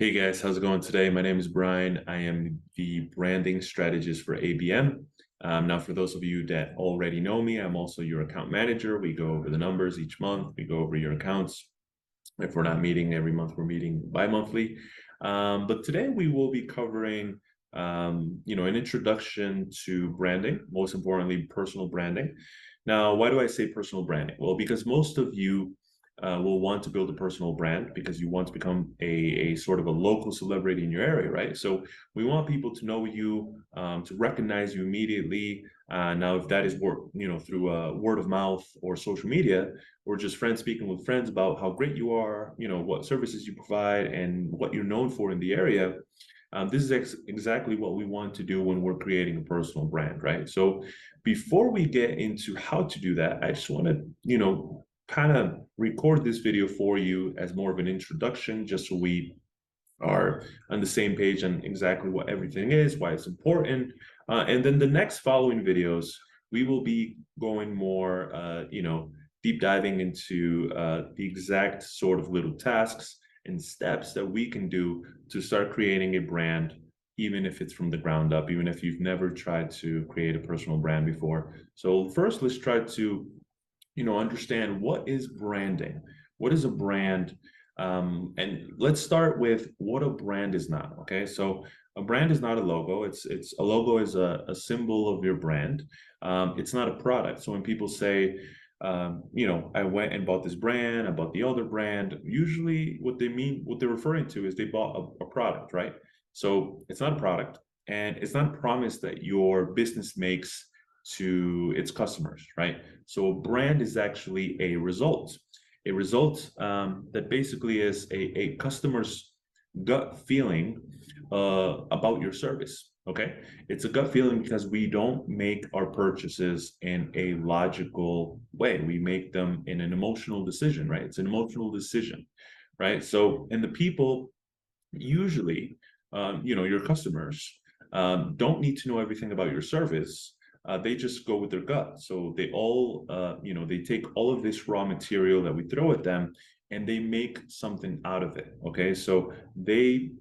Hey guys, how's it going today? My name is Brian. I am the branding strategist for ABM. Now, for those of you that already know me, I'm also your account manager. We go over the numbers each month. We go over your accounts. If we're not meeting every month, we're meeting bi-monthly. But today we will be covering, an introduction to branding, most importantly, personal branding. Now, why do I say personal branding? Well, because most of you will want to build a personal brand because you want to become a sort of a local celebrity in your area, right? So we want people to know you, to recognize you immediately. Now, if that is through word of mouth or social media, or just friends speaking with friends about how great you are, what services you provide and what you're known for in the area. This is exactly what we want to do when we're creating a personal brand, right? So before we get into how to do that, I just want to, kind of record this video for you as more of an introduction, just so we are on the same page on exactly what everything is, why it's important. And then the next following videos, we will be going more, deep diving into the exact sort of little tasks and steps that we can do to start creating a brand, even if it's from the ground up, even if you've never tried to create a personal brand before. So first, let's try to, understand what is branding. What is a brand? And let's start with what a brand is not. Okay, so a brand is not a logo. It's a logo is a symbol of your brand. It's not a product. So when people say, I went and bought this brand, I bought the other brand, usually what they're referring to is they bought a product, right? So it's not a product, and it's not a promise that your business makes to its customers, right? So a brand is actually a result that basically is a customer's gut feeling about your service. Okay, it's a gut feeling because we don't make our purchases in a logical way. We make them in an emotional decision, right? It's an emotional decision, right? So, and the people usually, your customers don't need to know everything about your service. They just go with their gut. So they all, they take all of this raw material that we throw at them and they make something out of it. Okay. So they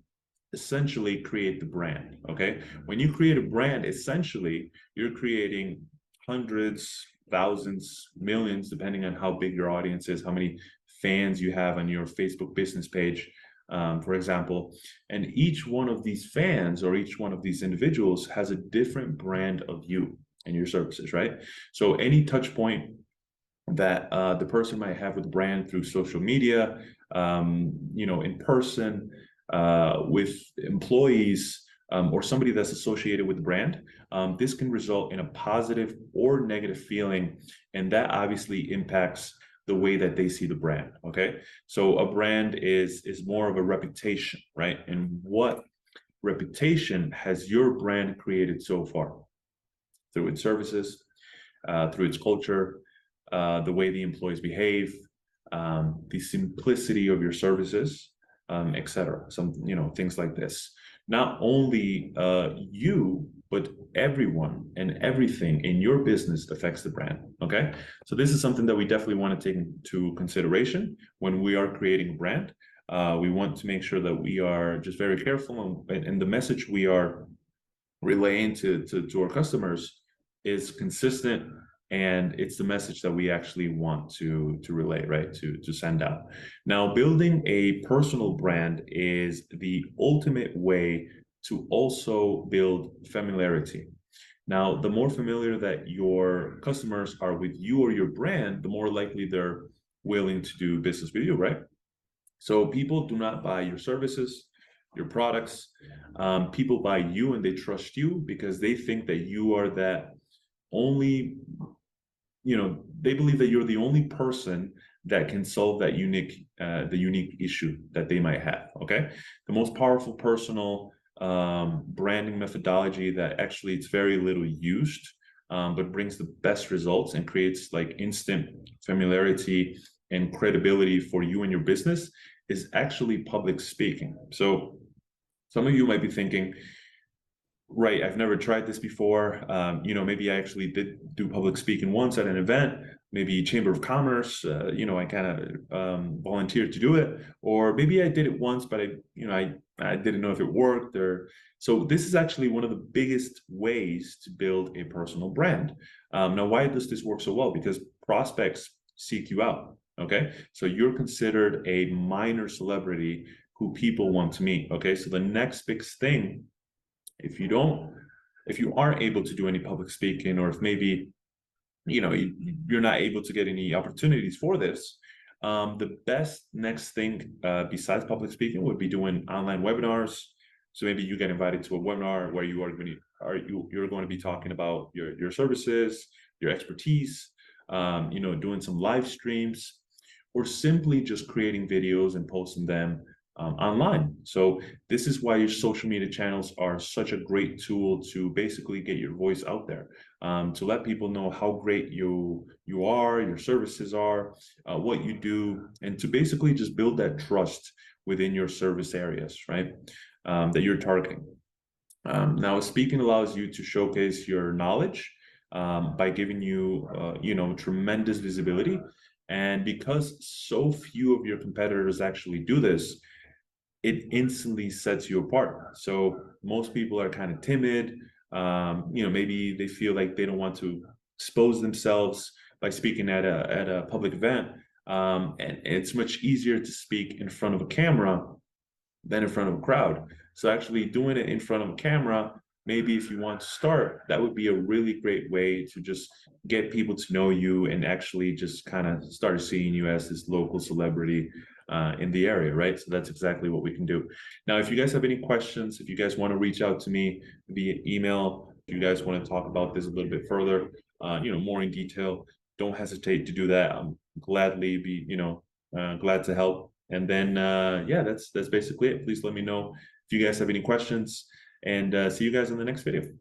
essentially create the brand. Okay. When you create a brand, essentially you're creating hundreds, thousands, millions, depending on how big your audience is, how many fans you have on your Facebook business page, for example. And each one of these fans or each one of these individuals has a different brand of you and your services, right? So any touch point that the person might have with the brand through social media, in person, with employees, or somebody that's associated with the brand, this can result in a positive or negative feeling, and that obviously impacts the way that they see the brand. Okay, so a brand is more of a reputation, right? And what reputation has your brand created so far? Through its services, through its culture, the way the employees behave, the simplicity of your services, etc. Some, things like this. Not only you, but everyone and everything in your business affects the brand. Okay, so this is something that we definitely want to take into consideration when we are creating a brand. We want to make sure that we are just very careful, and the message we are relaying to our customers is consistent, and it's the message that we actually want to relay, right? To send out. Now, building a personal brand is the ultimate way to also build familiarity. Now, the more familiar that your customers are with you or your brand, the more likely they're willing to do business with you, right? So people do not buy your services, your products. People buy you and they trust you because they think that you are that only, they believe that you're the only person that can solve that the unique issue that they might have. Okay, the most powerful personal branding methodology that actually it's very little used, but brings the best results and creates like instant familiarity and credibility for you and your business is actually public speaking. So some of you might be thinking, right, I've never tried this before. Maybe I actually did do public speaking once at an event, maybe Chamber of Commerce. I kind of volunteered to do it, or maybe I did it once, but I didn't know if it worked. Or so this is actually one of the biggest ways to build a personal brand. Now, why does this work so well? Because prospects seek you out. Okay, so you're considered a minor celebrity who people want to meet. Okay, so the next big thing, if you don't, if you aren't able to do any public speaking, or if maybe you're not able to get any opportunities for this, the best next thing besides public speaking would be doing online webinars. So maybe you get invited to a webinar where you're going to be talking about your services, your expertise, doing some live streams, or simply just creating videos and posting them online. So this is why your social media channels are such a great tool to basically get your voice out there, to let people know how great you are, your services are, what you do, and to basically just build that trust within your service areas, right? That you're targeting. Now, speaking allows you to showcase your knowledge by giving you, tremendous visibility. And because so few of your competitors actually do this, it instantly sets you apart. So most people are kind of timid. Maybe they feel like they don't want to expose themselves by speaking at a public event. And it's much easier to speak in front of a camera than in front of a crowd. So actually doing it in front of a camera, maybe if you want to start, that would be a really great way to just get people to know you and actually just kind of start seeing you as this local celebrity in the area, right? So that's exactly what we can do. Now, if you guys have any questions, if you guys want to reach out to me via email, if you guys want to talk about this a little bit further, more in detail, don't hesitate to do that. I'm gladly glad to help. And then, yeah, that's basically it. Please let me know if you guys have any questions, and see you guys in the next video.